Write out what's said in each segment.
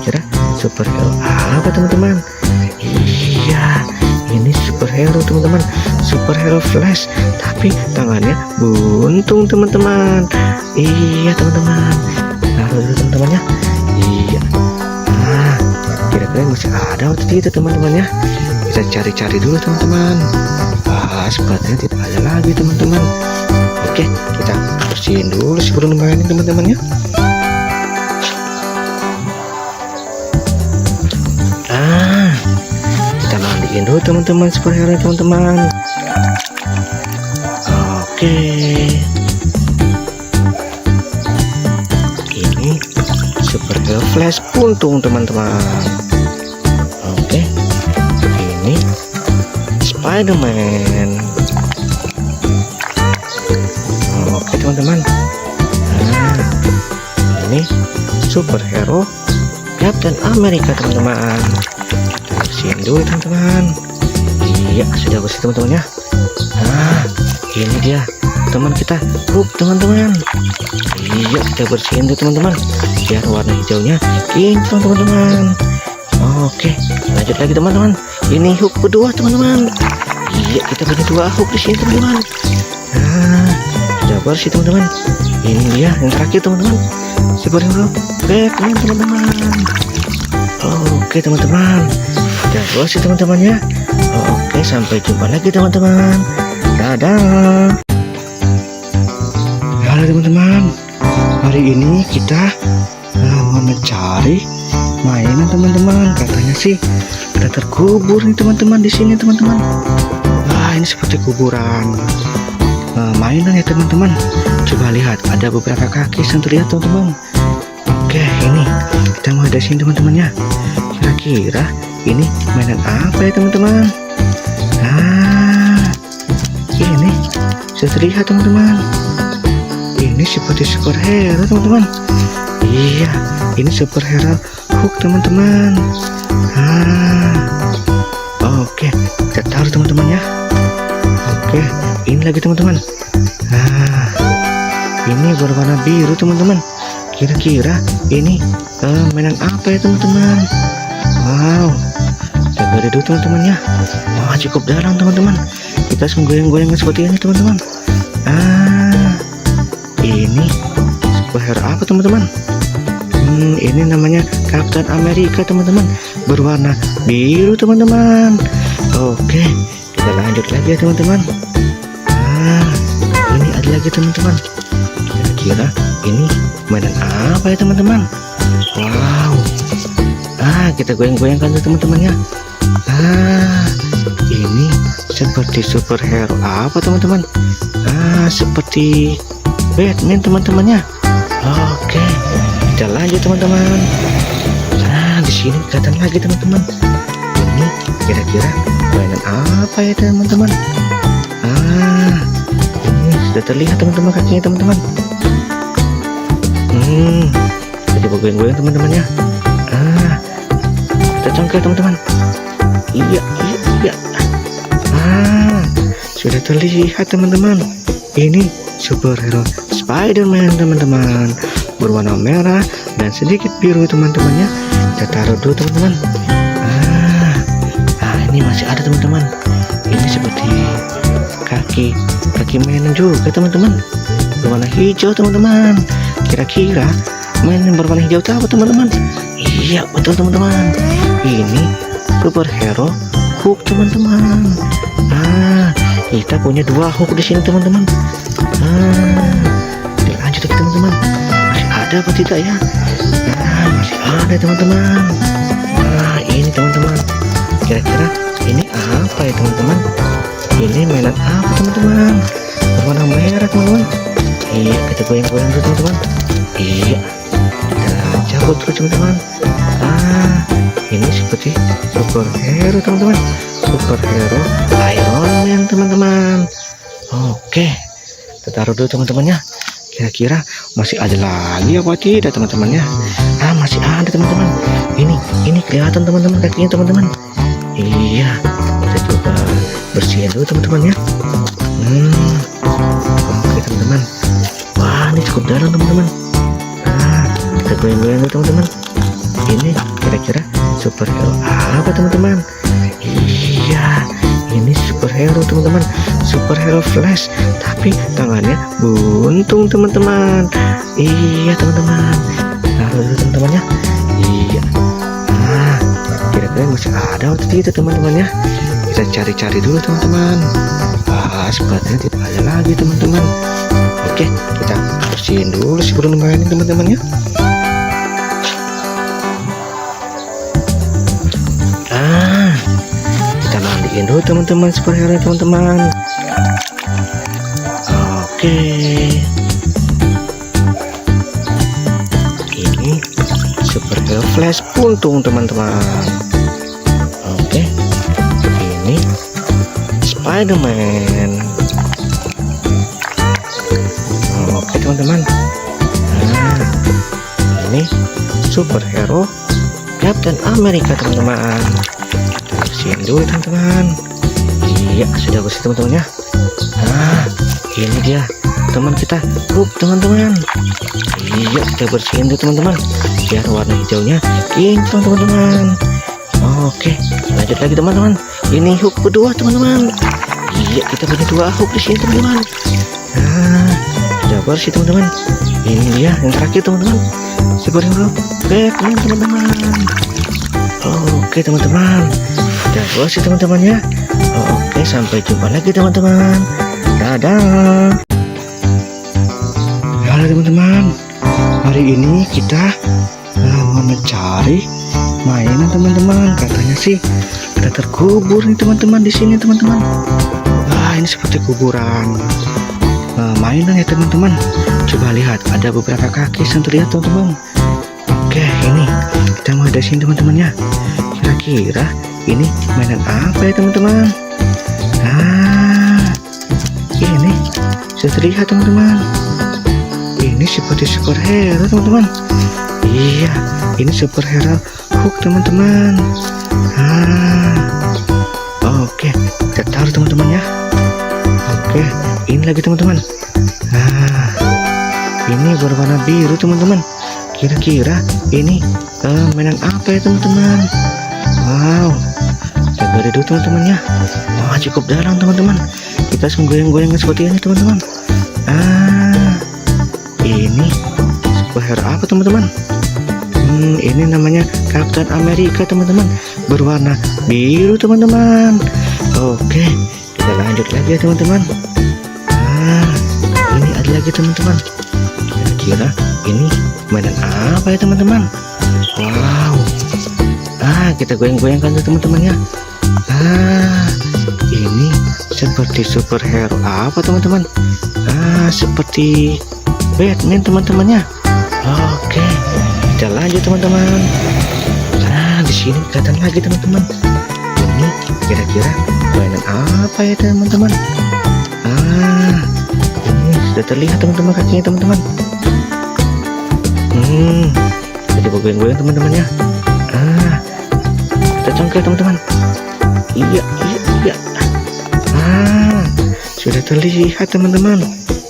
kira-kira superhero apa teman-teman? Iya, ini superhero teman-teman, superhero Flash, tapi tangannya buntung teman-teman. Iya teman-teman, taruh dulu teman-teman ya. Iya, nah kira-kira masih ada waktu itu teman-teman ya. Kita cari-cari dulu teman-teman. Sepertinya tidak ada lagi teman-teman. Oke, kita bersihin dulu sebelum mainin teman-teman ya. Kita mandiin dulu teman-teman superhero teman-teman. Oke, ini superhero Flash buntung teman-teman. Oke, ini Spider-Man. Oke teman-teman, nah ini superhero Captain America teman-teman. Kita bersihin dulu teman-teman. Iya, sudah bersih teman-teman ya. Nah ini dia teman kita Hulk teman-teman. Iya, kita bersihin dulu teman-teman biar warna hijaunya kinclong teman-teman. Oke, lanjut lagi teman-teman. Ini Hulk kedua teman-teman. Iya, kita punya dua Hulk di sini teman-teman. Nah sudah bersih teman-teman. Ini dia yang terakhir teman-teman, superhero Batman teman-teman. Oke teman-teman, sudah bersih teman-teman ya. Oke, sampai jumpa lagi teman-teman. Dadah. Halo teman-teman, hari ini kita mau mencari mainan teman-teman. Katanya sih ada terkubur nih teman-teman di sini teman-teman. Wah, ini seperti kuburan mainan ya teman-teman. Coba lihat, ada beberapa kaki yang terlihat teman-teman. Oke, ini kita mau dari sini teman-teman ya. Kira-kira ini mainan apa ya teman-teman? Nah, ini sudah terlihat teman-teman. Ini seperti superhero teman-teman. Iya, ini superhero Hulk teman-teman. Nah, oke, kita taruh teman-teman ya. Oke, ini lagi teman-teman. Nah, ini berwarna biru teman-teman. Kira-kira ini mainan apa ya teman-teman? Wow, kita gali dulu teman-teman ya. Wah, cukup dalam teman-teman. Kita harus menggoyang-goyangnya seperti ini teman-teman. Ini superhero apa teman-teman? Ini namanya Captain America teman-teman, berwarna biru teman-teman. Oke, kita lanjut lagi ya teman-teman. Ini ada lagi teman-teman. Kira-kira ini mainan apa ya teman-teman? Wow, kita goyang-goyangkan tuh teman-teman ya. Ini seperti superhero apa teman-teman? Seperti Batman teman-teman ya. Oke, kita lanjut teman-teman. Di sini kelihatan lagi teman-teman. Ini kira-kira mainan apa ya teman-teman? Ini sudah terlihat teman-teman kakinya teman-teman. Kita goyang-goyang teman-teman ya. Kita congkel teman-teman. Iya. Sudah terlihat teman-teman. Ini superhero Spider-Man teman-teman, berwarna merah dan sedikit biru teman-teman ya. Kita taruh dulu teman-teman. Ini masih ada teman-teman. Ini seperti kaki mainan juga teman-teman, berwarna hijau teman-teman. Kira-kira mainan berwarna hijau itu apa teman-teman? Iya, betul teman-teman. Ini superhero Hulk teman-teman. Kita punya dua Hulk di sini teman-teman. Lanjut lagi teman-teman. Masih ada apa tidak ya? Masih ada teman-teman. Ini teman-teman. Kira-kira ini apa ya teman-teman? Ini mainan apa teman-teman? Berwarna merah teman-teman. Iya, kita goyang-goyang dulu teman-teman. Iya, kita cabut terus teman-teman. Ini seperti superhero teman-teman, superhero Iron Man teman-teman. Oke, kita taruh dulu teman-teman ya. Kira-kira masih ada lagi apa tidak teman-teman ya? Masih ada teman-teman. Ini kelihatan teman-teman kakinya teman-teman. Iya, kita coba bersihin dulu teman-teman ya. Oke teman-teman. Wah, ini cukup dalam teman-teman. Kita goyang-goyang dulu teman-teman. Ini Kira-kira superhero apa teman-teman? Iya, ini superhero teman-teman, superhero Flash, tapi tangannya buntung teman-teman. Iya teman-teman, taruh dulu teman-teman ya. Iya. Nah, kira-kira masih ada waktu itu teman-teman ya. Kita cari-cari dulu teman-teman. Sepertinya tidak ada lagi teman-teman. Oke, kita bersihin dulu sebelum mainin teman-teman ya. Kita mandiin dulu teman-teman superhero teman-teman. Oke, ini superhero Flash buntung teman-teman. Oke, ini Spider-Man. Oke teman-teman. Nah, ini superhero Captain America teman-teman. Kita bersihin dulu teman-teman. Iya, sudah bersih teman-teman ya. Nah, ini dia teman kita Hulk teman-teman. Iya, kita bersihin dulu teman-teman biar warna hijaunya kinclong teman-teman. Oke, lanjut lagi teman-teman. Ini Hulk kedua teman-teman. Iya, kita punya dua Hulk di sini teman-teman. Nah, sudah bersih teman-teman. Ini dia yang terakhir teman-teman, superhero Batman teman-teman. Oke teman-teman, sudah bersih teman-teman ya. Oke, sampai jumpa lagi teman-teman. Dadah. Halo teman-teman, hari ini kita mau mencari mainan teman-teman. Katanya sih ada terkubur nih teman-teman di sini teman-teman. Wah, ini seperti kuburan mainan ya teman-teman. Coba lihat, ada beberapa kaki yang terlihat teman-teman. Oke, ini kita mau dari sini teman-teman ya. Kira-kira ini mainan apa ya teman-teman? Nah, ini sudah terlihat teman-teman. Ini seperti superhero teman-teman. Iya, ini superhero Hulk teman-teman. Nah, oke, kita taruh teman-teman ya. Oke, ini lagi teman-teman. Nah, ini berwarna biru teman-teman. Kira-kira ini mainan apa ya teman-teman? Wow, kita gali dulu teman-teman ya. Wah, cukup dalam teman-teman. Kita harus goyang-goyang seperti ini teman-teman. Ini superhero apa teman-teman? Ini namanya Captain America teman-teman, berwarna biru teman-teman. Oke, kita lanjut lagi ya teman-teman. Ini ada lagi teman-teman. Kira-kira ini mainan apa ya teman-teman? Wow. Kita goyang-goyangkan tuh teman-teman ya. Ini seperti superhero apa teman-teman? Seperti Batman teman-teman ya. Oke, kita lanjut teman-teman. Di sini kelihatan lagi teman-teman. Ini kira-kira mainan apa ya teman-teman? Ini sudah terlihat teman-teman kakinya teman-teman. Jadi goyang-goyang teman-teman ya. Kita congkel teman-teman. Iya. Sudah terlihat teman-teman.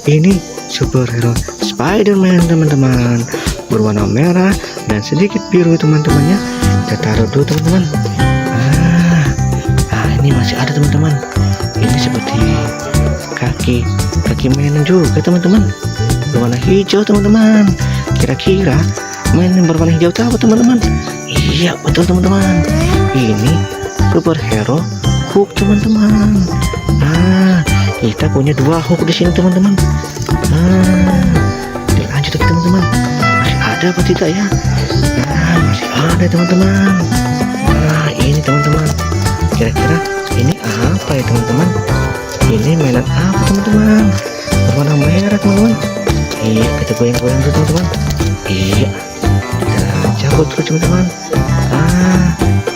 Ini superhero Spider-Man teman-teman, berwarna merah dan sedikit biru teman-teman ya. Kita taruh dulu teman-teman. Ini masih ada teman-teman. Ini seperti kaki mainan juga teman-teman, berwarna hijau teman-teman. Kira-kira mainan berwarna hijau itu apa teman-teman? Iya, betul teman-teman. Ini superhero Hulk teman-teman. Kita punya dua Hulk di sini teman-teman. Lanjut lagi teman-teman. Masih ada apa tidak ya? Masih ada teman-teman. Ini teman-teman. Kira-kira ini apa ya teman-teman? Ini mainan apa teman-teman? Berwarna merah teman-teman. Iya, kita goyang-goyang dulu teman-teman. Iya, kita cabut dulu teman-teman.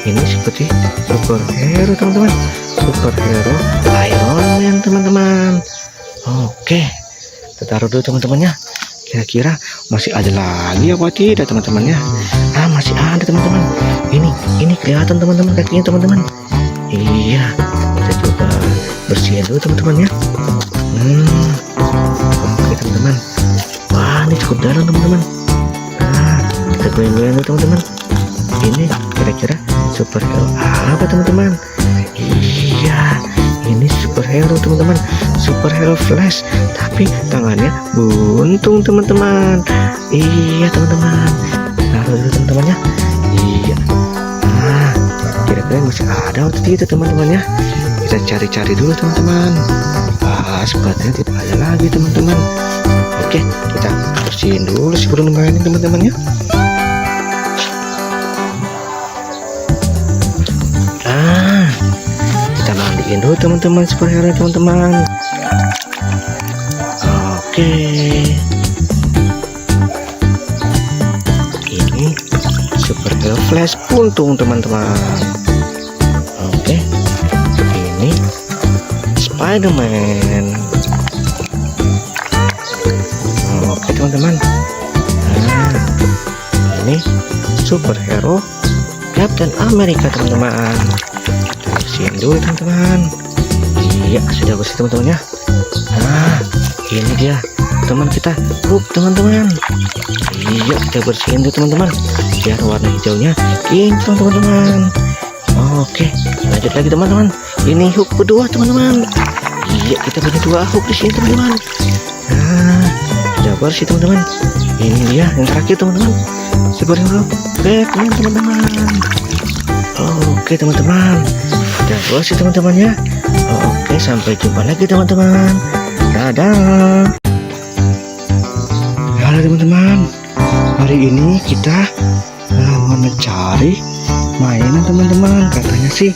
Ini seperti superhero teman-teman, superhero Iron Man teman-teman. Oke, kita taruh dulu teman-teman ya. Kira-kira masih ada lagi apa tidak teman-teman ya? Masih ada teman-teman. Ini kelihatan teman-teman kakinya teman-teman. Iya, kita coba bersihin dulu teman-teman ya. Oke teman-teman. Wah, ini cukup dalam teman-teman. Kita goyang-goyang dulu teman-teman. Ini superhero apa teman-teman? Iya, ini superhero teman-teman, superhero Flash, tapi tangannya buntung teman-teman. Iya teman-teman, taruh dulu teman-teman ya. Iya, nah kira-kira masih ada waktu itu teman-teman ya. Kita cari-cari dulu teman-teman. Sepertinya tidak ada lagi teman-teman. Oke, kita bersihin dulu sebelum mainin teman-teman ya. Kita mandiin dulu teman-teman superhero teman-teman. Oke, ini superhero Flash buntung teman-teman. Oke, ini Spider-Man. Oke teman-teman. Nah, ini superhero Captain America teman-teman. Bersihin dulu teman-teman. Iya, sudah bersih teman-teman ya. Nah, ini dia teman kita Hulk teman-teman. Iya, kita bersihin dulu teman-teman biar warna hijaunya kinclong teman-teman. Oke, lanjut lagi teman-teman. Ini Hulk kedua teman-teman. Iya, kita punya dua Hulk di sini teman-teman. Nah, sudah bersih teman-teman. Ini dia yang terakhir teman-teman, superhero Batman teman-teman. Oke teman-teman, udah bersih teman-teman ya. Oke, sampai jumpa lagi teman-teman. Dadah. Halo teman-teman, hari ini kita mau mencari mainan teman-teman. Katanya sih